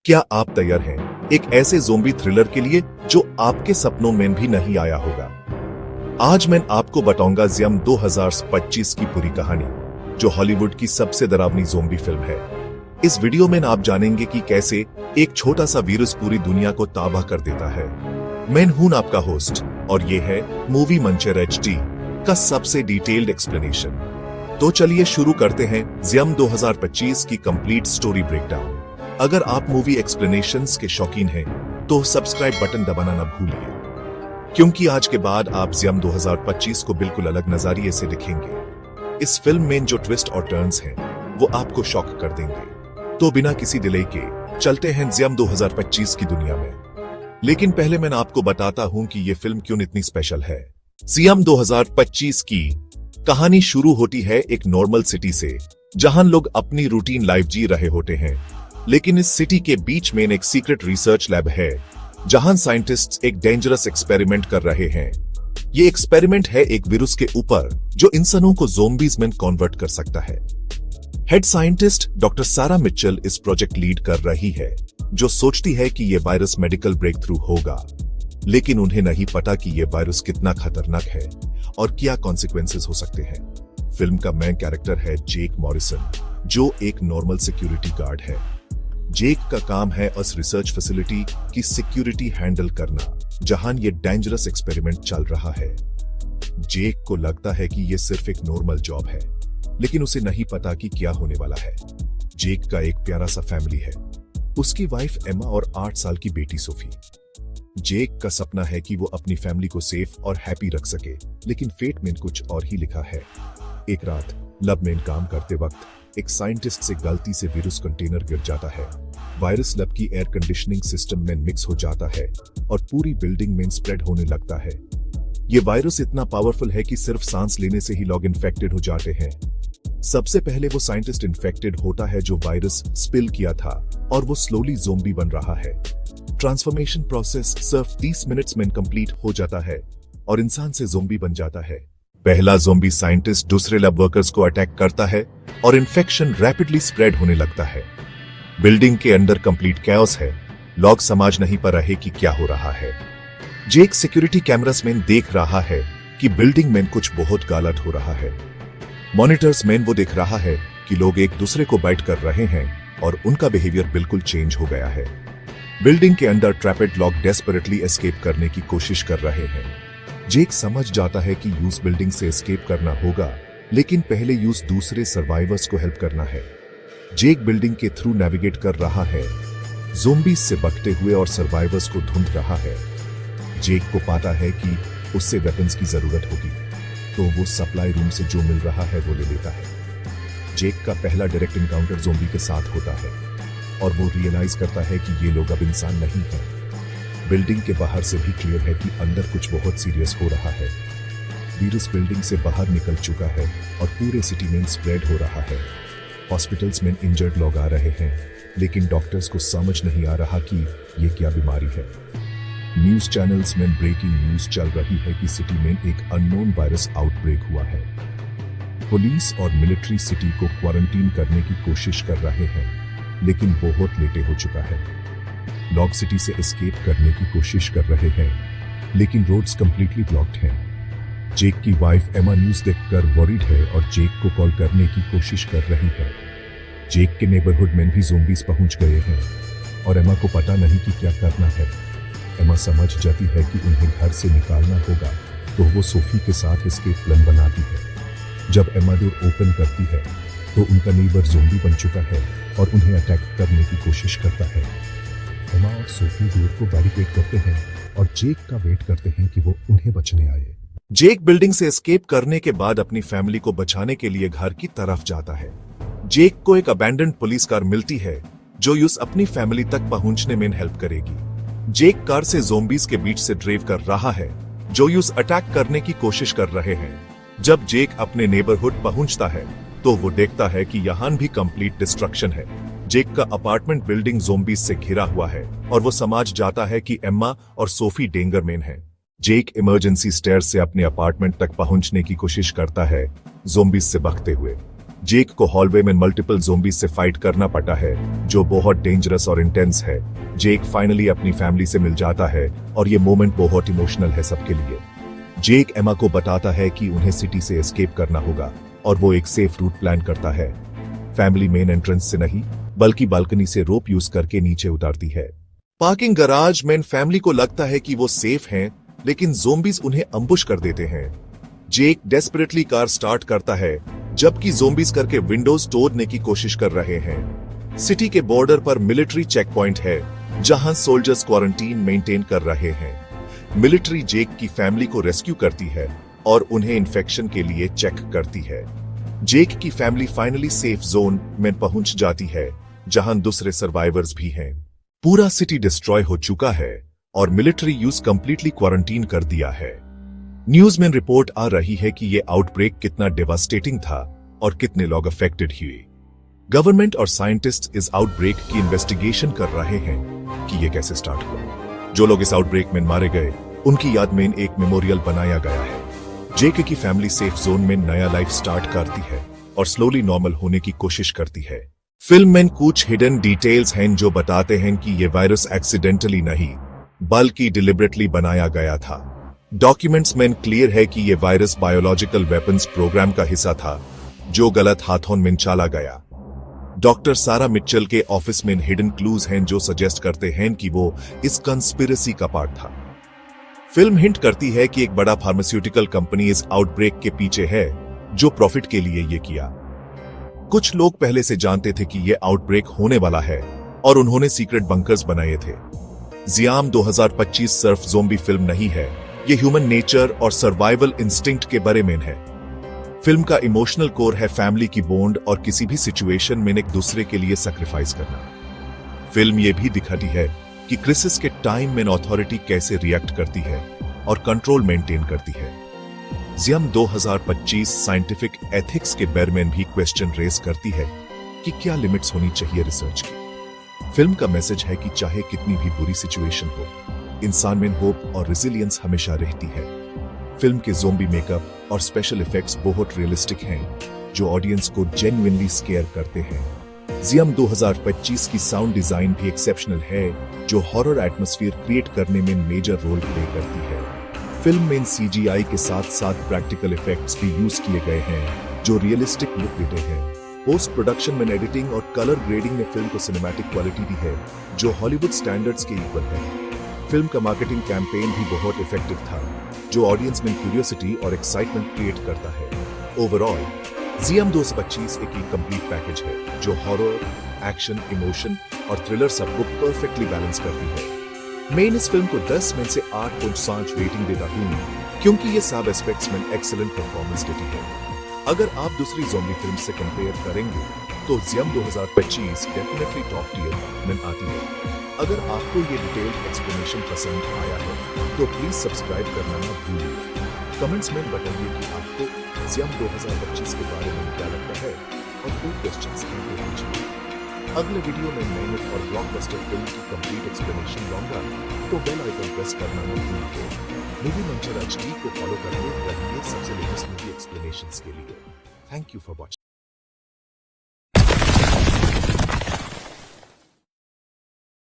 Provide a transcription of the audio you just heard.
क्या आप तैयार हैं एक ऐसे ज़ोंबी थ्रिलर के लिए जो आपके सपनों में भी नहीं आया होगा? आज मैं आपको बताऊंगा ज़ियम 2025 की पूरी कहानी, जो हॉलीवुड की सबसे डरावनी ज़ोंबी फिल्म है। इस वीडियो में आप जानेंगे कि कैसे एक छोटा सा वायरस पूरी दुनिया को तबाह कर देता है। मैं हूं आपका होस्ट और ये है मूवी मंचर HD का सबसे डिटेल्ड एक्सप्लेनेशन। तो चलिए शुरू करते हैं ज़ियम 2025 की कंप्लीट स्टोरी ब्रेकडाउन। अगर आप मूवी एक्सप्लेनेशंस के शौकीन हैं तो सब्सक्राइब बटन दबाना न भूलिए, क्योंकि आज के बाद आप ज़ियम 2025 को बिल्कुल अलग नजरिए से देखेंगे। इस फिल्म में जो ट्विस्ट और टर्न्स हैं वो आपको शॉक कर देंगे। तो बिना किसी डिले के चलते हैं ज़ियम 2025 की दुनिया में। लेकिन पहले मैं आपको बताता हूं कि ये फिल्म क्यों इतनी स्पेशल है। ज़ियम 2025 की कहानी शुरू होती है एक नॉर्मल सिटी से, जहां लोग अपनी रूटीन लाइफ जी रहे होते हैं। लेकिन इस सिटी के बीच में एक सीक्रेट रिसर्च लैब है, जहां साइंटिस्ट्स एक डेंजरस एक्सपेरिमेंट कर रहे हैं। ये एक्सपेरिमेंट है एक वायरस के ऊपर जो इंसानों को ज़ोंबीज में कन्वर्ट कर सकता है। हेड साइंटिस्ट डॉक्टर सारा मिचेल इस प्रोजेक्ट लीड कर रही है, जो सोचती है कि यह वायरस मेडिकल ब्रेक थ्रू होगा। लेकिन उन्हें नहीं पता कि यह वायरस कितना खतरनाक है और क्या कॉन्सिक्वेंसेस हो सकते हैं। फिल्म का मेन कैरेक्टर है जेक मॉरिसन, जो एक नॉर्मल सिक्योरिटी गार्ड है। जेक का काम है उस रिसर्च फैसिलिटी की सिक्योरिटी हैंडल करना, जहां ये डेंजरस एक्सपेरिमेंट चल रहा है। जेक को लगता है कि ये सिर्फ एक नॉर्मल जॉब है, लेकिन उसे नहीं पता कि क्या होने वाला है। जेक का एक प्यारा सा फैमिली है, उसकी वाइफ एमा और 8 साल की बेटी सोफी। जेक का सपना है कि वो अपनी फैमिली को सेफ और हैप्पी रख सके, लेकिन फेट में कुछ और ही लिखा है। एक रात लैब में काम करते वक्त एक साइंटिस्ट से गलती से वायरस कंटेनर गिर जाता है। वायरस लैब की एयर कंडीशनिंग सिस्टम में मिक्स हो जाता है और पूरी बिल्डिंग में स्प्रेड होने लगता है। ये वायरस इतना पावरफुल है कि सिर्फ सांस लेने से ही लोग इन्फेक्टेड हो जाते हैं। सबसे पहले वो साइंटिस्ट इन्फेक्टेड होता है जो वायरस स्पिल किया था, और वो स्लोली ज़ोंबी बन रहा है। ट्रांसफॉर्मेशन प्रोसेस सिर्फ 30 मिनट्स में कंप्लीट हो जाता है और इंसान से ज़ोंबी बन जाता है। पहला ज़ोंबी साइंटिस्ट दूसरे लैब वर्कर्स को अटैक करता है और इन्फेक्शन रैपिडली स्प्रेड होने लगता है। बिल्डिंग के अंदर कंप्लीट कैओस है, लोग समझ नहीं पा रहे कि क्या हो रहा है। जेक सिक्योरिटी कैमरास में देख रहा है कि बिल्डिंग में कुछ बहुत गलत हो रहा है। मॉनिटर्स में वो देख रहा है कि लोग एक दूसरे को बाइट कर रहे हैं और उनका बिहेवियर बिल्कुल चेंज हो गया है। बिल्डिंग के अंदर ट्रैपेड लोग डेस्परेटली एस्केप करने की कोशिश कर रहे हैं। जेक समझ जाता है कि यूज बिल्डिंग से एस्केप करना होगा, लेकिन पहले यूज दूसरे सर्वाइवर्स को हेल्प करना है। जेक बिल्डिंग के थ्रू नेविगेट कर रहा है, ज़ोंबीज से बचते हुए और सर्वाइवर्स को ढूंढ रहा है। जेक को पता है कि उससे वेपन्स की जरूरत होगी, तो वो सप्लाई रूम से जो मिल रहा है वो ले लेता है। जेक का पहला डायरेक्ट इनकाउंटर ज़ोंबी के साथ होता है और वो रियलाइज करता है कि ये लोग अब इंसान नहीं है। बिल्डिंग के बाहर से भी क्लियर है कि अंदर कुछ बहुत सीरियस हो रहा है। वायरस बिल्डिंग से बाहर निकल चुका है और पूरे सिटी में स्प्रेड हो रहा है। हॉस्पिटल्स में इंजर्ड लोग आ रहे हैं, लेकिन डॉक्टर्स को समझ नहीं आ रहा कि ये क्या बीमारी है। न्यूज चैनल्स में ब्रेकिंग न्यूज चल रही है कि सिटी में एक अननोन वायरस आउटब्रेक हुआ है। पुलिस और मिलिट्री सिटी को क्वारंटीन करने की कोशिश कर रहे हैं, लेकिन बहुत लेटे हो चुका है। लोग सिटी से एस्केप करने की कोशिश कर रहे हैं, लेकिन रोड्स कंप्लीटली ब्लॉक्ड हैं। जेक की वाइफ एमा न्यूज देखकर वरीड है और जेक को कॉल करने की कोशिश कर रही है। जेक के नेबरहुड में भी ज़ोंबीज पहुंच गए हैं और एमा को पता नहीं कि क्या करना है। एमा समझ जाती है कि उन्हें घर से निकालना होगा, तो वो सोफी के साथ एस्केप प्लान बनाती है। जब एमा डोर ओपन करती है तो उनका नेबर ज़ोंबी बन चुका है और उन्हें अटैक करने की कोशिश करता है। एमा और सोफी डोर को बैरिकेड करते हैं और जेक का वेट करते हैं कि वो उन्हें बचने आए। जेक बिल्डिंग से एस्केप करने के बाद अपनी फैमिली को बचाने के लिए घर की तरफ जाता है। जेक को एक अबैंडन्ड पुलिस कार मिलती है, जो यूस अपनी फैमिली तक पहुंचने में हेल्प करेगी। जेक कार से ज़ोंबीज के बीच से ड्राइव कर रहा है, जो यूस अटैक करने की कोशिश कर रहे हैं। जब जेक अपने नेबरहुड पहुंचता है तो वो देखता है कि यहाँ भी कंप्लीट डिस्ट्रक्शन है। जेक का अपार्टमेंट बिल्डिंग ज़ोंबीज से घिरा हुआ है और वो समझ जाता है कि एम्मा और सोफी डेंजर में हैं। जेक इमरजेंसी स्टेयर से अपने अपार्टमेंट तक पहुंचने की कोशिश करता है, ज़ोंबीज से भागते हुए। जेक को हॉलवे में मल्टीपल ज़ोंबीज से फाइट करना पड़ता है, जो बहुत डेंजरस और इंटेंस है। जेक फाइनली अपनी फैमिली से मिल जाता है और ये मोमेंट बहुत इमोशनल है सबके लिए। जेक एमा को बताता है कि उन्हें सिटी से एस्केप करना होगा और वो एक सेफ रूट प्लान करता है। फैमिली मेन एंट्रेंस से नहीं बल्कि बालकनी से रोप यूज करके नीचे उतारती है। पार्किंग गराज में फैमिली को लगता है कि वो सेफ हैं, लेकिन ज़ोंबीज उन्हें अम्बुश कर देते हैं। जेक डेस्परेटली कार स्टार्ट करता है जबकि ज़ोंबीज करके विंडोज तोड़ने की कोशिश कर रहे हैं। सिटी के बॉर्डर पर मिलिट्री चेक पॉइंट है जहां सोल्जर्स क्वारंटीन मेंटेन कर रहे हैं। मिलिट्री जेक की फैमिली को रेस्क्यू करती है और उन्हें इन्फेक्शन के लिए चेक करती है। जेक की फैमिली फाइनली सेफ जोन में पहुंच जाती है जहां दूसरे सर्वाइवर्स भी हैं। पूरा सिटी डिस्ट्रॉय हो चुका है और मिलिट्री यूज कंप्लीटली क्वारंटीन कर दिया है। न्यूज में रिपोर्ट आ रही है कि ये आउटब्रेक कितना डेवास्टेटिंग था और कितने लोग अफेक्टेड हुए। गवर्नमेंट और साइंटिस्ट इस आउटब्रेक की इन्वेस्टिगेशन कर रहे हैं कि ये कैसे स्टार्ट हुआ। जो लोग इस आउटब्रेक में मारे गए उनकी याद में एक मेमोरियल बनाया गया है। जेके की फैमिली सेफ जोन में नया लाइफ स्टार्ट करती है और स्लोली नॉर्मल होने की कोशिश करती है। फिल्म में कुछ हिडन डिटेल्स हैं जो बताते हैं कि ये वायरस एक्सीडेंटली नहीं बल्कि डिलिबरेटली बनाया गया था। डॉक्यूमेंट्स में क्लियर है कि ये वायरस बायोलॉजिकल वेपन्स प्रोग्राम का हिस्सा था जो गलत हाथों में चला गया। डॉक्टर सारा मिचेल के ऑफिस में हिडन क्लूज हैं जो सजेस्ट करते हैं कि वो इस कंस्पिरेसी का पार्ट था। फिल्म हिंट करती है कि एक बड़ा फार्मास्यूटिकल कंपनी इस आउटब्रेक के पीछे है जो प्रॉफिट के लिए ये किया। कुछ लोग पहले से जानते थे कि ये आउटब्रेक होने वाला है और उन्होंने सीक्रेट बंकर्स बनाए थे। ज़ियाम 2025 सिर्फ ज़ोंबी फिल्म नहीं है, ये ह्यूमन नेचर और सर्वाइवल इंस्टिंक्ट के बारे में है। फिल्म का इमोशनल कोर है फैमिली की बॉन्ड और किसी भी सिचुएशन में एक दूसरे के लिए सैक्रिफाइस करना। फिल्म ये भी दिखाती है कि क्राइसिस के टाइम में अथॉरिटी कैसे रिएक्ट करती है और कंट्रोल मेंटेन करती है। ज़ियाम 2025 साइंटिफिक एथिक्स के बारे में भी क्वेश्चन रेस करती है कि क्या लिमिट्स होनी चाहिए रिसर्च की। फिल्म का मैसेज है कि चाहे कितनी भी बुरी सिचुएशन हो, इंसान में होप और रेजिलियंस हमेशा रहती है। फिल्म के ज़ोंबी मेकअप और स्पेशल इफेक्ट्स बहुत रियलिस्टिक हैं जो ऑडियंस को जेन्युइनली स्केयर करते हैं। ज़ियाम 2025 की साउंड डिजाइन भी एक्सेप्शनल है जो हॉरर एटमॉस्फेयर क्रिएट करने में मेजर रोल प्ले करती है। फिल्म में सीजीआई के साथ साथ प्रैक्टिकल इफेक्ट्स भी यूज किए गए हैं जो रियलिस्टिक लुक देते हैं। पोस्ट प्रोडक्शन में एडिटिंग और कलर ग्रेडिंग ने फिल्म को सिनेमैटिक क्वालिटी दी है जो हॉलीवुड स्टैंडर्ड्स के इक्वल है। फिल्म का मार्केटिंग कैंपेन भी बहुत इफेक्टिव था जो ऑडियंस में क्यूरियोसिटी और एक्साइटमेंट क्रिएट करता है। ओवरऑल ज़ियाम 2025 एक कंप्लीट पैकेज है जो हॉरर, एक्शन, इमोशन और थ्रिलर सबको परफेक्टली बैलेंस करती है। मैं इस फिल्म को 10 में से 8.5 रेटिंग देता हूँ क्योंकि ये सब एस्पेक्ट्स में एक्सीलेंट परफॉर्मेंस देती है। अगर आप दूसरी ज़ॉम्बी फिल्म से कंपेयर करेंगे तो ज़ियाम 2025 डेफिनेटली टॉप टियर में आती है। अगर आपको ये डिटेल्ड एक्सप्लेनेशन पसंद आया है तो प्लीज सब्सक्राइब करना ना भूलिए। कमेंट्स में बताइए कि आपको ज़ियाम 2025 के बारे में क्या लगता है और कोई क्वेश्चंस हैं तो पूछिए। अगले वीडियो में मैं और ब्लॉकबस्टर फिल्म की कंप्लीट एक्सप्लेनेशन लाऊंगा, तो बेल आइकन प्रेस करना ना भूलिए। मूवी मंचर HD को फॉलो करते रहिए सबसे लेटेस्ट मूवी एक्सप्लेनेशंस के लिए। Thank you for watching.